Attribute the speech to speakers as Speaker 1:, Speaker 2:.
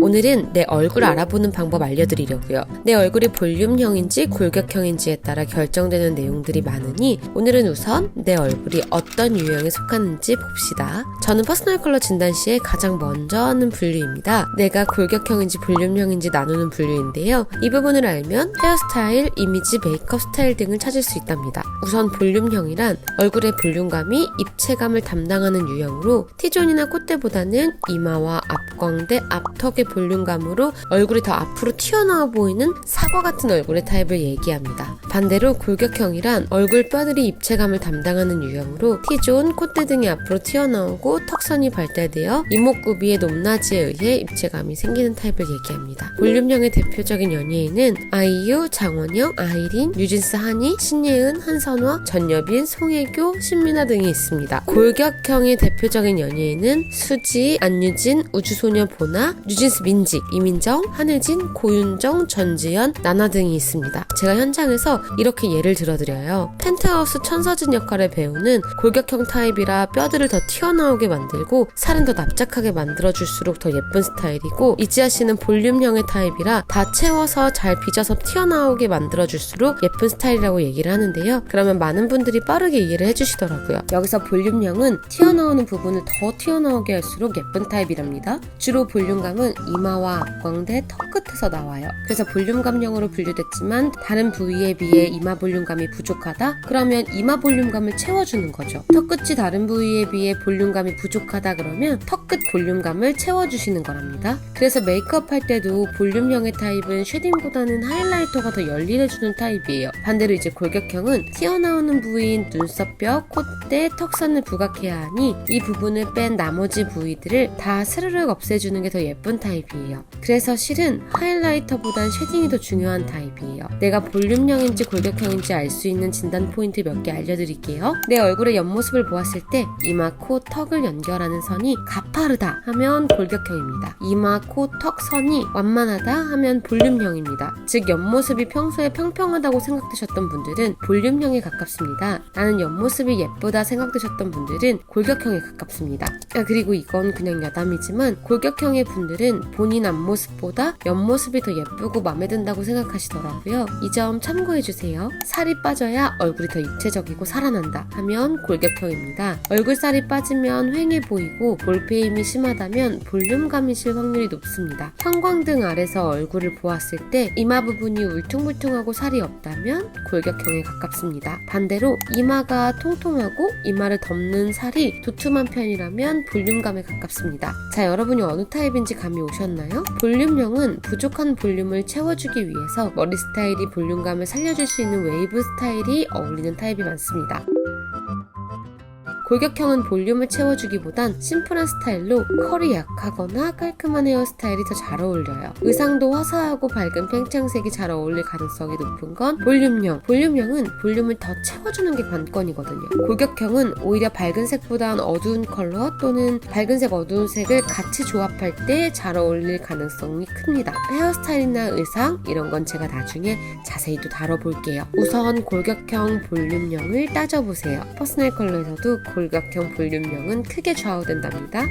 Speaker 1: 오늘은 내 얼굴 알아보는 방법 알려드리려고요. 내 얼굴이 볼륨형인지 골격형인지에 따라 결정되는 내용들이 많으니 오늘은 우선 내 얼굴이 어떤 유형에 속하는지 봅시다. 저는 퍼스널 컬러 진단 시에 가장 먼저 하는 분류입니다. 내가 골격형인지 볼륨형인지 나누는 분류인데요. 이 부분을 알면 헤어스타일, 이미지, 메이크업 스타일 등을 찾을 수 있답니다. 우선 볼륨형이란 얼굴의 볼륨감이 입체감을 담당하는 유형으로 T존이나 콧대보다는 이마와 앞광대, 앞턱의 볼륨감으로 얼굴이 더 앞으로 튀어나와 보이는 사과 같은 얼굴의 타입을 얘기합니다. 반대로 골격형이란 얼굴 뼈들이 입체감을 담당하는 유형으로 T존, 콧대 등이 앞으로 튀어나오고 턱선이 발달되어 이목구비의 높낮이에 의해 입체감이 생기는 타입을 얘기합니다. 볼륨형의 대표적인 연예인은 아이유, 장원영, 아이린, 뉴진스 한이, 신예은, 한선화, 전여빈, 송혜교, 신민아 등이 있습니다. 골격형의 대표적인 연예인은 수지, 안유진, 우주소녀 보나, 뉴진스 민지, 이민정, 한혜진, 고윤정, 전지현, 나나 등이 있습니다. 제가 현장에서 이렇게 예를 들어드려요. 펜트하우스 천서진 역할의 배우는 골격형 타입이라 뼈들을 더 튀어나오게 만들고 살은 더 납작하게 만들어줄수록 더 예쁜 스타일이고, 이지아 씨는 볼륨형의 타입이라 다 채워서 잘 빚어서 튀어나오게 만들어줄수록 예쁜 스타일이라고 얘기를 하는데요. 그러면 많은 분들이 빠르게 이해를 해주시더라고요. 여기서 볼륨형은 튀어나오는 부분을 더 튀어나오게 할수록 예쁜 타입이랍니다. 주로 볼륨감은 이마와 앞광대, 턱 끝에서 나와요. 그래서 볼륨감형으로 분류됐지만 다른 부위에 비해 이마 볼륨감이 부족하다? 그러면 이마 볼륨감을 채워주는 거죠. 턱 끝이 다른 부위에 비해 볼륨감이 부족하다 그러면 턱 끝 볼륨감을 채워주시는 거랍니다. 그래서 메이크업 할 때도 볼륨형의 타입은 쉐딩보다는 하이라이터가 더 열일해주는 타입이에요. 반대로 이제 골격형은 튀어나오는 부위인 눈썹뼈, 콧대, 턱선을 부각해야 하니 이 부분을 뺀 나머지 부위들을 다 스르륵 없애주는 게 더 예쁜 타입이에요. 그래서 실은 하이라이터보단 쉐딩이 더 중요한 타입이에요. 내가 볼륨형인지 골격형인지 알 수 있는 진단 포인트 몇 개 알려드릴게요. 내 얼굴의 옆모습을 보았을 때 이마, 코, 턱을 연결하는 선이 가파르다 하면 골격형입니다. 이마, 코, 턱 선이 완만하다 하면 볼륨형입니다. 즉 옆모습이 평소에 평평하다고 생각되셨던 분들은 볼륨형에 가깝습니다. 나는 옆모습이 예쁘다 생각되셨던 분들은 골격형에 가깝습니다. 그리고 이건 그냥 여담이지만 골격형의 분들은 본인 앞모습보다 옆모습이 더 예쁘고 마음에 든다고 생각하시더라고요. 이 점 참고해주세요. 살이 빠져야 얼굴이 더 입체적이고 살아난다 하면 골격형입니다. 얼굴살이 빠지면 휑해 보이고 볼페임이 심하다면 볼륨감이실 확률이 높습니다. 형광등 아래서 얼굴을 보았을 때 이마 부분이 울퉁불퉁하고 살이 없다면 골격형에 가깝습니다. 반대로 이마가 통통하고 이마를 덮는 살이 두툼한 편이라면 볼륨감에 가깝습니다. 자, 여러분이 어느 타입인지 감이 오셨나요? 볼륨형은 부족한 볼륨을 채워주기 위해서 머리 스타일이 볼륨감을 살려줄 수 있는 웨이브 스타일이 어울리는 타입이 많습니다. 골격형은 볼륨을 채워주기보단 심플한 스타일로 컬이 약하거나 깔끔한 헤어스타일이 더 잘 어울려요. 의상도 화사하고 밝은 팽창색이 잘 어울릴 가능성이 높은 건 볼륨형. 볼륨형은 볼륨을 더 채워주는 게 관건이거든요. 골격형은 오히려 밝은 색보단 어두운 컬러 또는 밝은 색, 어두운 색을 같이 조합할 때 잘 어울릴 가능성이 큽니다. 헤어스타일이나 의상 이런 건 제가 나중에 자세히 또 다뤄볼게요. 우선 골격형, 볼륨형을 따져보세요. 퍼스널 컬러에서도 골격형, 볼륨형은 크게 좌우된답니다.